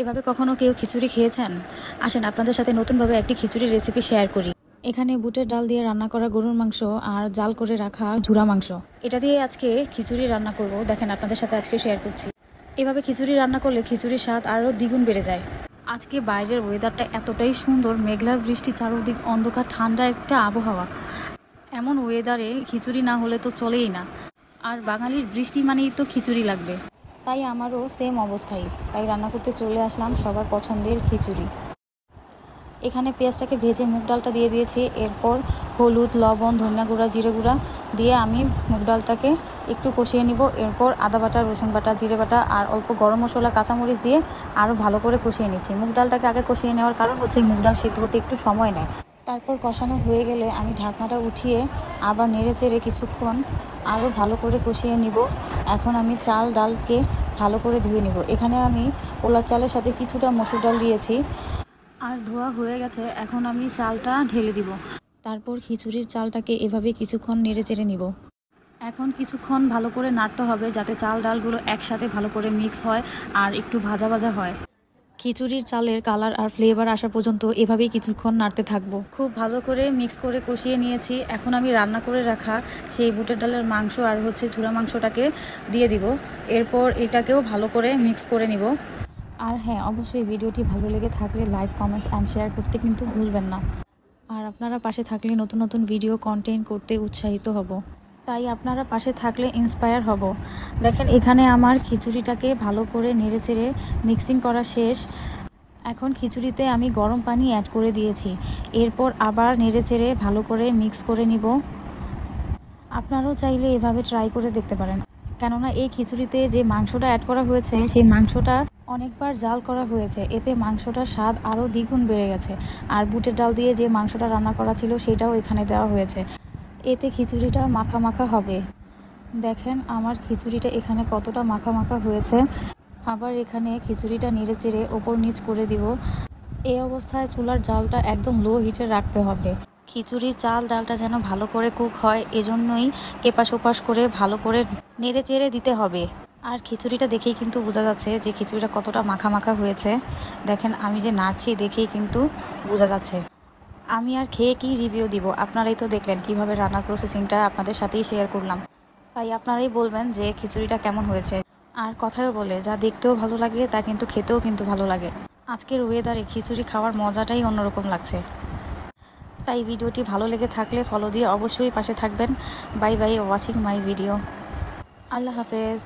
এভাবে কখনো কেউ খিচুড়ি খেয়েছেন? আসেন আপনাদের সাথে নতুনভাবে একটি খিচুড়ির রেসিপি শেয়ার করি। এখানে বুটের ডাল দিয়ে রান্না করা গরুর মাংস আর জাল করে রাখা ঝুরা মাংস, এটা দিয়ে আজকে খিচুড়ি রান্না করব। দেখেন আপনাদের সাথে আজকে শেয়ার করছি। এভাবে খিচুড়ি রান্না করলে খিচুড়ির স্বাদ আরও দ্বিগুণ বেড়ে যায়। আজকে বাইরের ওয়েদারটা এতটাই সুন্দর, মেঘলা বৃষ্টি, চারদিক অন্ধকার, ঠান্ডা একটা আবহাওয়া। এমন ওয়েদারে খিচুড়ি না হলে তো চলেই না। আর বাঙালির বৃষ্টি মানেই তো খিচুড়ি লাগবে। তাই আমারও সেম অবস্থায়, তাই রান্না করতে চলে আসলাম সবার পছন্দের খিচুড়ি। এখানে পেঁয়াজটাকে ভেজে মুগ ডালটা দিয়ে দিয়েছি। এরপর হলুদ, লবণ, ধনিয়া গুঁড়া, জিরে গুঁড়া দিয়ে আমি মুগ ডালটাকে একটু কষিয়ে নিব। এরপর আদা বাটা, রসুন বাটা, জিরে বাটা আর অল্প গরম মশলা, কাঁচামরিচ দিয়ে আরও ভালো করে কষিয়ে নিচ্ছি। মুগ ডালটাকে আগে কষিয়ে নেওয়ার কারণ হচ্ছে মুগ ডাল সিদ্ধ হতে একটু সময় নেয়। তারপর কষানো হয়ে গেলে আমি ঢাকনাটা উঠিয়ে আবার নেড়ে চেড়ে কিছুক্ষণ আরও ভালো করে কষিয়ে নিব। এখন আমি চাল ডালকে ভালো করে ধুয়ে নিব। এখানে আমি পোলার চালের সাথে কিছুটা মসুর ডাল দিয়েছি আর ধোয়া হয়ে গেছে। এখন আমি চালটা ঢেলে দিব। তারপর খিচুড়ির চালটাকে এভাবে কিছুক্ষণ নেড়ে চেড়ে নিব। এখন কিছুক্ষণ ভালো করে নাড়তে হবে যাতে চাল ডালগুলো একসাথে ভালো করে মিক্স হয় আর একটু ভাজা ভাজা হয়। খিচুড়ির চালের কালার আর ফ্লেভার আসা পর্যন্ত এভাবেই কিছুক্ষণ নাড়তে থাকবো। খুব ভালো করে মিক্স করে কষিয়ে নিয়েছি। এখন আমি রান্না করে রাখা সেই বুটের ডালের মাংস আর ঝুরা মাংসটাকে দিয়ে দিব। এরপর এটাকেও ভালো করে মিক্স করে নিব। আর হ্যাঁ, অবশ্যই ভিডিওটি ভালো লেগে থাকলে লাইক, কমেন্ট অ্যান্ড শেয়ার করতে কিন্তু ভুলবেন না। আর আপনারা পাশে থাকলে নতুন নতুন ভিডিও কন্টেন্ট করতে উৎসাহিত হব। তাই আপনারা পাশে থাকলে ইন্সপায়ার হব। দেখেন এখানে আমার খিচুড়িটাকে ভালো করে নেড়েচেড়ে মিক্সিং করা শেষ। এখন খিচুড়িতে আমি গরম পানি অ্যাড করে দিয়েছি। এরপর আবার নেড়েচেড়ে ভালো করে মিক্স করে নিব। আপনারাও চাইলে এভাবে ট্রাই করে দেখতে পারেন, কেননা এই খিচুড়িতে যে মাংসটা অ্যাড করা হয়েছে সেই মাংসটা অনেকবার জাল করা হয়েছে। এতে মাংসটার স্বাদ আরও দ্বিগুণ বেড়ে গেছে। আর বুটের ডাল দিয়ে যে মাংসটা রান্না করা ছিল সেটাও এখানে দেওয়া হয়েছে। এতে খিচুড়িটা মাখা মাখা হবে। দেখেন আমার খিচুড়িটা এখানে কতটা মাখা মাখা হয়েছে। আবার এখানে খিচুড়িটা নেড়ে চেড়ে ওপর নিচ করে দিব। এই অবস্থায় চুলার জালটা একদম লো হিটে রাখতে হবে। খিচুড়ির চাল ডালটা যেন ভালো করে কুক হয়, এজন্যই এপাশ ওপাশ করে ভালো করে নেড়ে চেড়ে দিতে হবে। আর খিচুড়িটা দেখেই কিন্তু বোঝা যাচ্ছে যে খিচুড়িটা কতটা মাখা মাখা হয়েছে। দেখেন আমি যে নাড়ছি দেখেই কিন্তু বোঝা যাচ্ছে। আমি আর খেয়ে কি রিভিউ দিব, আপনারাই তো দেখলেন কিভাবে রান্নার প্রসেসিংটা আপনাদের সাথেই শেয়ার করলাম। তাই আপনারাই বলবেন যে খিচুড়িটা কেমন হয়েছে। আর কথায়ও বলে, যা দেখতেও ভালো লাগে তা কিন্তু খেতেও কিন্তু ভালো লাগে। আজকের ওয়েদারে খিচুড়ি খাওয়ার মজাটাই অন্যরকম লাগছে। তাই ভিডিওটি ভালো লেগে থাকলে ফলো দিয়ে অবশ্যই পাশে থাকবেন। Bye bye watching my video. আল্লাহ হাফেজ।